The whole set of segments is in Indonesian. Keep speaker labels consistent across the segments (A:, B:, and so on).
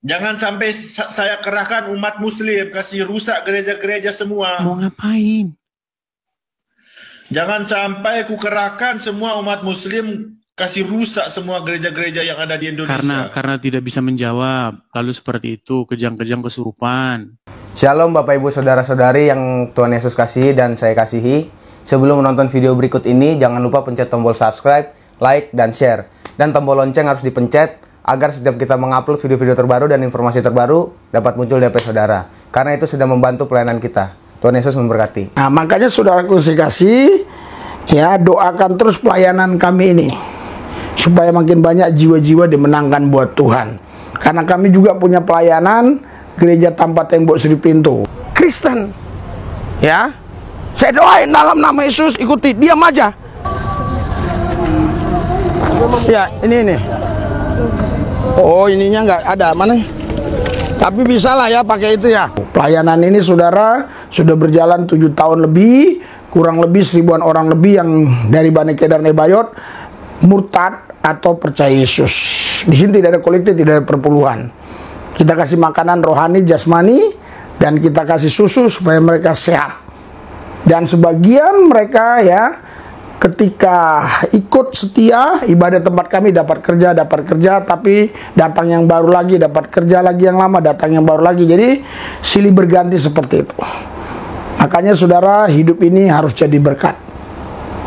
A: Jangan sampai saya kerahkan umat muslim kasih rusak gereja-gereja semua.
B: Mau ngapain?
A: Jangan sampai ku kerahkan semua umat muslim kasih rusak semua gereja-gereja yang ada di Indonesia.
B: Karena tidak bisa menjawab. Lalu seperti itu, kejang-kejang kesurupan.
C: Shalom Bapak Ibu Saudara-saudari yang Tuhan Yesus kasihi dan saya kasihi. Sebelum menonton video berikut ini, jangan lupa pencet tombol subscribe, like, dan share. Dan tombol lonceng harus dipencet agar setiap kita mengupload video-video terbaru dan informasi terbaru dapat muncul di HP saudara. Karena itu sudah membantu pelayanan kita. Tuhan Yesus memberkati.
D: Nah, makanya saudaraku kasih, ya, doakan terus pelayanan kami ini supaya makin banyak jiwa-jiwa dimenangkan buat Tuhan. Karena kami juga punya pelayanan gereja tanpa tembok Sri Pintu Kristen. Ya, saya doain dalam nama Yesus, ikuti, diam aja. Ya, ini. Oh, ininya nggak ada, mana? Tapi bisa lah ya pakai itu ya. Pelayanan ini saudara sudah berjalan 7 tahun lebih, kurang lebih 1000-an orang lebih yang dari Bani Kedar Nebayot murtad atau percaya Yesus. Di sini tidak ada kolektif, tidak ada perpuluhan. Kita kasih makanan rohani, jasmani, dan kita kasih susu supaya mereka sehat. Dan sebagian mereka ya, ketika ikut setia ibadah tempat kami dapat kerja, tapi datang yang baru lagi, dapat kerja lagi yang lama, datang yang baru lagi. Jadi silih berganti seperti itu. Makanya saudara, hidup ini harus jadi berkat.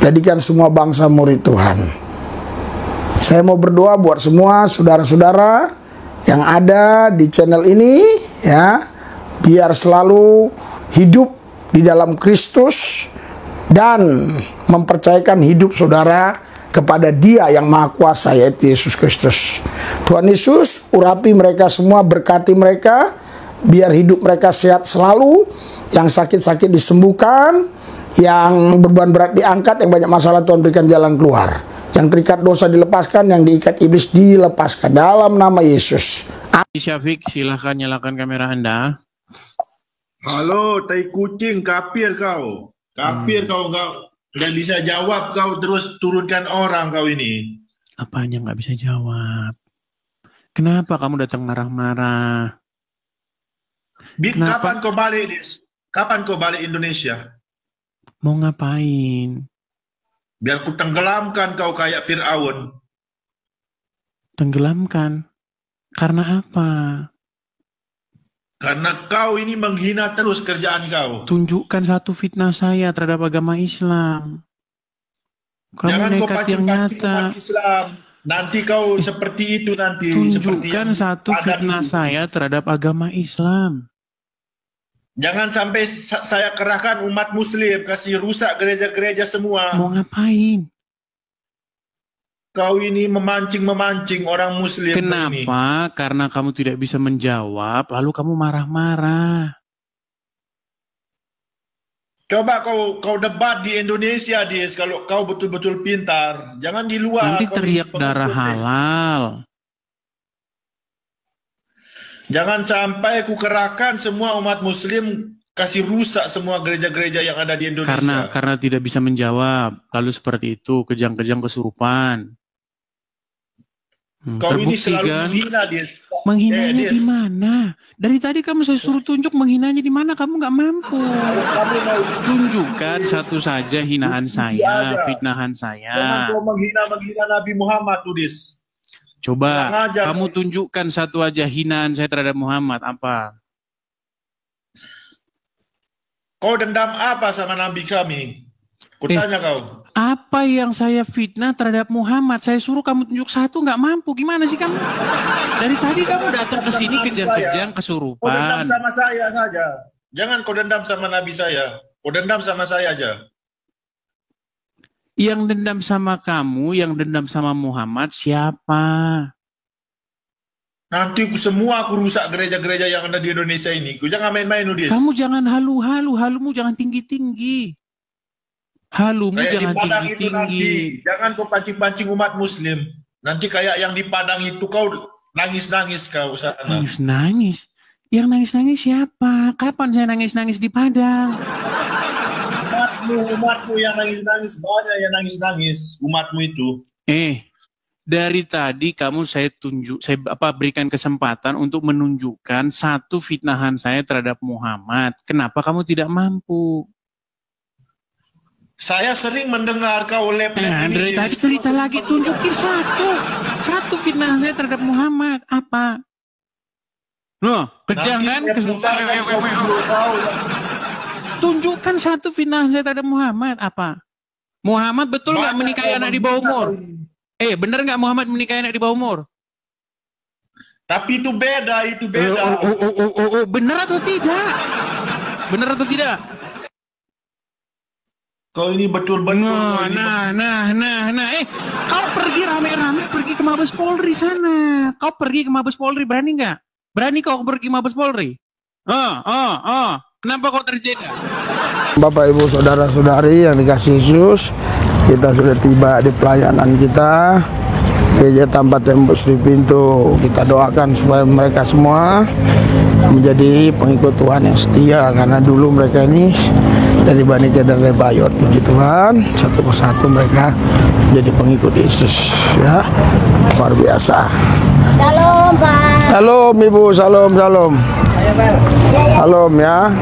D: Jadikan semua bangsa murid Tuhan. Saya mau berdoa buat semua saudara-saudara yang ada di channel ini, ya, biar selalu hidup di dalam Kristus dan mempercayakan hidup saudara kepada Dia yang Maha Kuasa, yaitu Yesus Kristus. Tuhan Yesus urapi mereka semua, berkati mereka, biar hidup mereka sehat selalu, yang sakit-sakit disembuhkan, yang beban berat diangkat, yang banyak masalah Tuhan berikan jalan keluar, yang terikat dosa dilepaskan, yang diikat iblis dilepaskan dalam nama Yesus.
B: Syafiq, silahkan nyalakan kamera Anda.
A: Halo, tai kucing, kafir kau. Kafir kau, nggak bisa jawab, kau terus turunkan orang kau ini.
B: Apanya nggak bisa jawab? Kenapa kamu datang marah-marah?
A: Kapan kau balik, Dis? Kapan kau balik Indonesia?
B: Mau ngapain?
A: Biar ku tenggelamkan kau kayak Fir'aun.
B: Tenggelamkan? Karena apa?
A: Karena kau ini menghina terus kerjaan kau.
B: Tunjukkan satu fitnah saya terhadap agama Islam. Kamu
A: Jangan kau
B: nekat yang nyata.
A: Islam. Nanti kau seperti itu nanti.
B: Tunjukkan satu fitnah saya terhadap agama Islam.
A: Jangan sampai saya kerahkan umat muslim kasih rusak gereja-gereja semua.
B: Mau ngapain?
A: Kau ini memancing orang muslim.
B: Kenapa? Ini. Karena kamu tidak bisa menjawab, lalu kamu marah-marah.
A: Coba kau debat di Indonesia, Dis, kalau kau betul-betul pintar. Jangan di luar.
B: Nanti teriak darah halal.
A: Jangan sampai ku kerahkan semua umat muslim kasih rusak semua gereja-gereja yang ada di Indonesia.
B: Karena tidak bisa menjawab, lalu seperti itu, kejang-kejang kesurupan.
A: Kau ini selalu menghina, Dis.
B: Menghinanya di mana? Dari tadi kamu saya suruh tunjuk menghinanya di mana, kamu nggak mampu. Tunjukkan satu saja hinaan saya, fitnahan saya.
A: Jangan kau menghina Nabi Muhammad, Dis.
B: Coba kamu tunjukkan satu aja hinaan saya terhadap Muhammad, apa?
A: Kau dendam apa sama Nabi kami? Kutanya kau.
B: Apa yang saya fitnah terhadap Muhammad? Saya suruh kamu tunjuk satu, nggak mampu. Gimana sih kamu? Dari tadi kamu datang ke sini kejang-kejang kesurupan.
A: Kau dendam sama saya saja. Jangan kau dendam sama Nabi saya. Kau dendam sama saya aja.
B: Yang dendam sama kamu, yang dendam sama Muhammad siapa?
A: Nanti semua aku rusak gereja-gereja yang ada di Indonesia ini. Kau jangan main-main, Udis.
B: Kamu jangan halu-halu, halumu jangan tinggi-tinggi. Halumu kayak jangan tinggi-tinggi.
A: Jangan kau pancing-pancing umat muslim. Nanti kayak yang di Padang itu kau nangis-nangis kau sana.
B: Nangis-nangis? Yang nangis-nangis siapa? Kapan saya nangis-nangis di Padang?
A: Umatmu yang nangis-nangis. Banyak yang nangis-nangis. Umatmu itu.
B: Dari tadi kamu saya berikan kesempatan untuk menunjukkan satu fitnahan saya terhadap Muhammad. Kenapa kamu tidak mampu?
A: Saya sering mendengar kau lep-lep
B: Nah, dari tadi cerita lagi, tunjukin satu fitnahan saya terhadap Muhammad. Apa? Loh, kejam kan? Tunjukkan satu fitnahan saya terhadap Muhammad. Apa? Muhammad betul nggak menikahi anak di bawah umur? Bener nggak Muhammad menikahi anak di bawah umur?
A: Tapi itu beda.
B: Bener atau tidak? Bener atau tidak?
A: Kau ini betul-betul.
B: Kau pergi rame-rame pergi ke Mabes Polri sana. Kau pergi ke Mabes Polri, berani nggak? Berani kau pergi ke Mabes Polri? Kenapa kau terjadi?
D: Bapak Ibu saudara-saudari yang dikasih Yesus, kita sudah tiba di pelayanan kita gereja tanpa tembus di pintu. Kita doakan supaya mereka semua menjadi pengikut Tuhan yang setia, karena dulu mereka ini dari Bani Kedar Bayot. Puji Tuhan, satu persatu mereka menjadi pengikut Yesus, ya, luar biasa.
E: Shalom Pak.
D: Shalom Ibu, shalom. Shalom ya.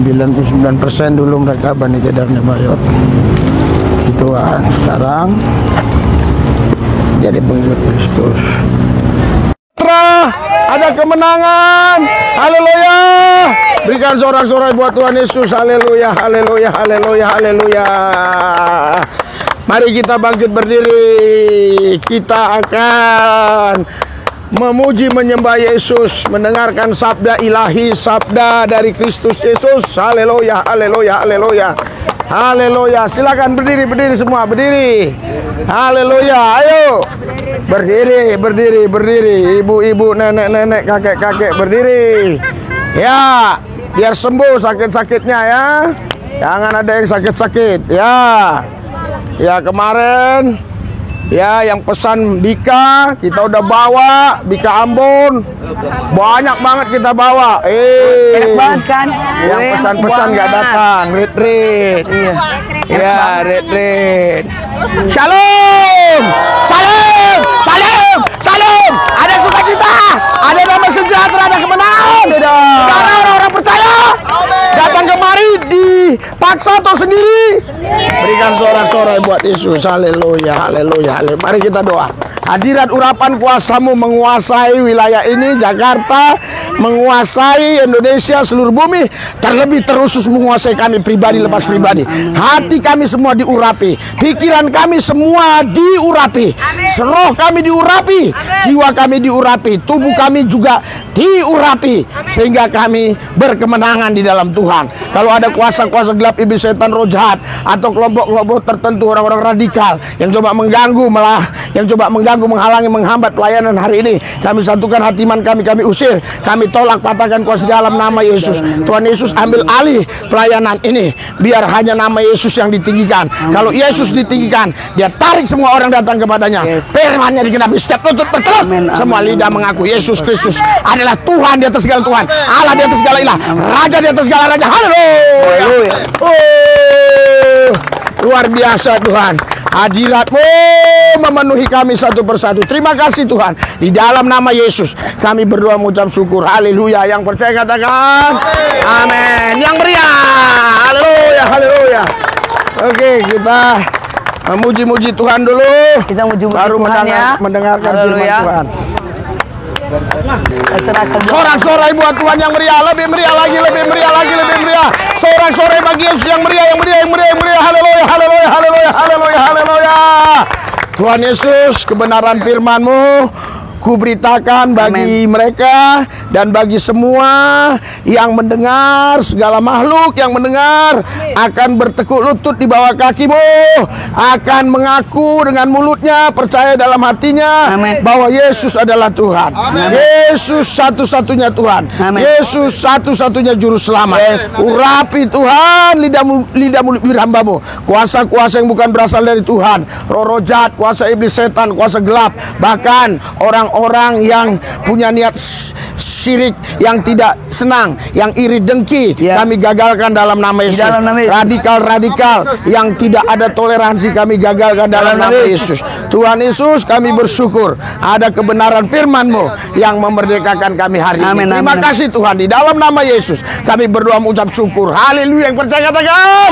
D: %99 dulu mereka Bani Kedar Bayot. Tuhan sekarang jadi pengikut Kristus. Ada kemenangan, haleluya. Berikan sorak-sorai buat Tuhan Yesus, haleluya. Mari kita bangkit berdiri. Kita akan memuji menyembah Yesus, mendengarkan sabda ilahi, sabda dari Kristus Yesus. Haleluya. Silakan berdiri semua, berdiri. Haleluya. Ayo. Berdiri. Ibu-ibu, nenek-nenek, kakek-kakek berdiri. Ya, biar sembuh sakit-sakitnya ya. Jangan ada yang sakit-sakit ya. Ya, kemarin ya yang pesan Bika kita udah bawa, Bika Ambon banyak banget kita bawa.
F: Enak banget kan?
D: Yang pesan-pesan nggak datang, retreat. Ya, retreat. Shalom. Ada sukacita, ada damai sejahtera, ada kemenangan. Karena orang-orang percaya datang kemari dipaksa atau sendiri. Berikan sorak-sorai buat Yesus. Haleluya. Mari kita doa. Hadirat urapan kuasamu menguasai wilayah ini, Jakarta, menguasai Indonesia, seluruh bumi, terlebih terusus menguasai kami pribadi lepas pribadi. Hati kami semua diurapi, pikiran kami semua diurapi, roh kami diurapi, jiwa kami diurapi, tubuh kami juga diurapi, sehingga kami berkemenangan di dalam Tuhan. Kalau ada kuasa-kuasa gelap, iblis, setan, roh jahat, atau kelompok-kelompok tertentu, orang-orang radikal yang coba mengganggu, menghalangi, menghambat pelayanan hari ini, kami satukan hati iman kami usir, kami tolak, patahkan kuasa dalam nama Yesus. Tuhan Yesus ambil alih pelayanan ini, biar hanya nama Yesus yang ditinggikan. Kalau Yesus ditinggikan, dia tarik semua orang datang kepadanya. Firman-Nya digenapi, setiap lutut bertelur, semua lidah mengaku Yesus Kristus adalah Tuhan di atas segala Tuhan, Allah di atas segala ilah, Raja di atas segala raja. Haleluya. Luar biasa Tuhan, hadirat-Mu memenuhi kami satu persatu. Terima kasih Tuhan. Di dalam nama Yesus kami berdoa mengucap syukur. Haleluya. Yang percaya katakan amin. Yang meriah. Haleluya. Oke, kita muji-muji Tuhan dulu.
F: Kita muji-muji
D: baru
F: Tuhan ya.
D: mendengarkan firman Tuhan.
F: Sorak-sorai
D: buat Tuhan yang meriah, lebih meriah lagi. Sorak-sorai bagi Yesus yang meriah. Haleluya. Tuhan Yesus, kebenaran firman-Mu kuberitakan bagi mereka dan bagi semua yang mendengar, segala makhluk yang mendengar akan bertekuk lutut di bawah kaki-Mu, akan mengaku dengan mulutnya, percaya dalam hatinya bahwa Yesus adalah Tuhan. Yesus satu-satunya Tuhan. Yesus satu-satunya juru selamat. Urapi Tuhan lidah mulut hamba-Mu, kuasa-kuasa yang bukan berasal dari Tuhan, roh jahat, kuasa iblis, setan, kuasa gelap, bahkan orang orang-orang yang punya niat syirik, yang tidak senang, yang iri dengki,
F: Ya.
D: kami gagalkan dalam nama
F: Di
D: Yesus.
F: dalam nama Yesus.
D: Radikal-radikal yang tidak ada toleransi, kami gagalkan dalam nama Yesus. Tuhan Yesus, kami bersyukur ada kebenaran firman-Mu yang memerdekakan kami hari
F: Amin,
D: ini. Terima
F: amin.
D: kasih Tuhan, di dalam nama Yesus kami berdoa mengucap syukur. Haleluya, yang percaya katakan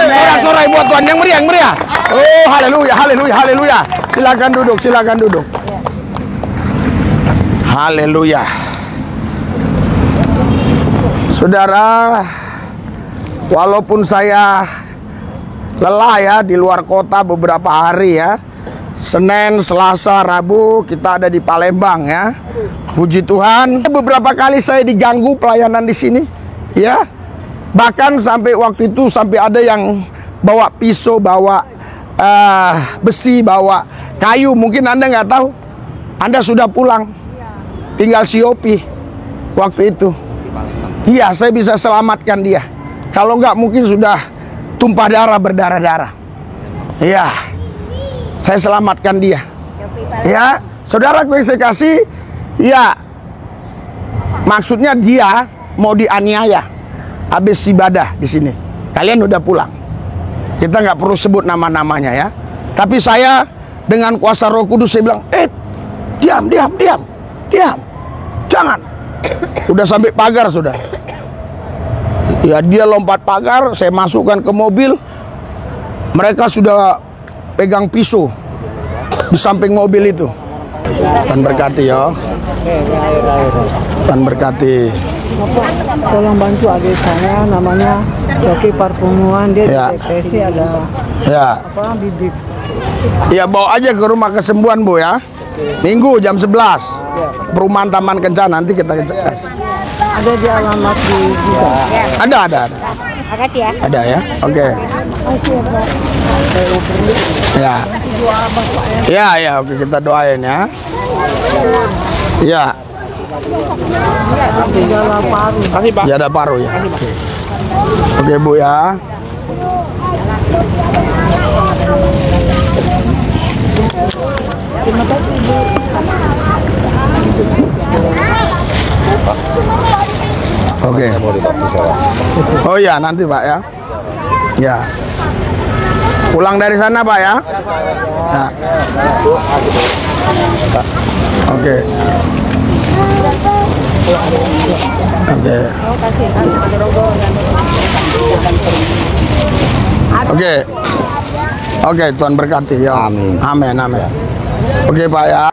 D: sorak-sorai buat Tuhan yang meriah, yang meriah. Oh, haleluya, haleluya, haleluya. Silakan duduk, silakan duduk. Haleluya. Saudara, walaupun saya lelah ya di luar kota beberapa hari ya, Senin, Selasa, Rabu kita ada di Palembang ya. Puji Tuhan, beberapa kali saya diganggu pelayanan di sini ya. Bahkan sampai waktu itu sampai ada yang bawa pisau, bawa besi, bawa kayu. Mungkin Anda nggak tahu, Anda sudah pulang, tinggal Siopi waktu itu. Iya, saya bisa selamatkan dia. Kalau nggak mungkin sudah tumpah darah, berdarah-darah. Iya, saya selamatkan dia. Ya, saudara, saya kasih. Ya, maksudnya dia mau dianiaya habis ibadah di sini. Kalian udah pulang. Kita nggak perlu sebut nama-namanya ya. Tapi saya dengan kuasa Roh Kudus saya bilang, diam. Jangan. Udah sampai pagar sudah. Ya, dia lompat pagar, saya masukkan ke mobil. Mereka sudah pegang pisau di samping mobil itu. Tuhan berkati ya. Tuhan berkati.
G: Tolong bantu adik saya, namanya Coki Parpumuan, dia
D: Ya.
G: depresi, ada
D: Ya.
G: bibit.
D: Ya, bawa aja ke rumah kesembuhan Bu ya. Minggu jam 11. Perumahan Taman Kencana, nanti kita kasih.
G: Ada di alamat di juga.
D: Ada.
E: Makasih ya.
D: Ada ya. Oke. Ya. Ya, oke, kita doain ya. Ya.
G: Gejala paru.
D: Ya, ada paru ya. Oke Bu ya. Oke. Oh iya, nanti Pak ya. Ya. Pulang dari sana Pak ya. Ya. Oke. Oke. Oke. Oke, Tuhan berkati ya. Amin. Amin. Oke Pak ya.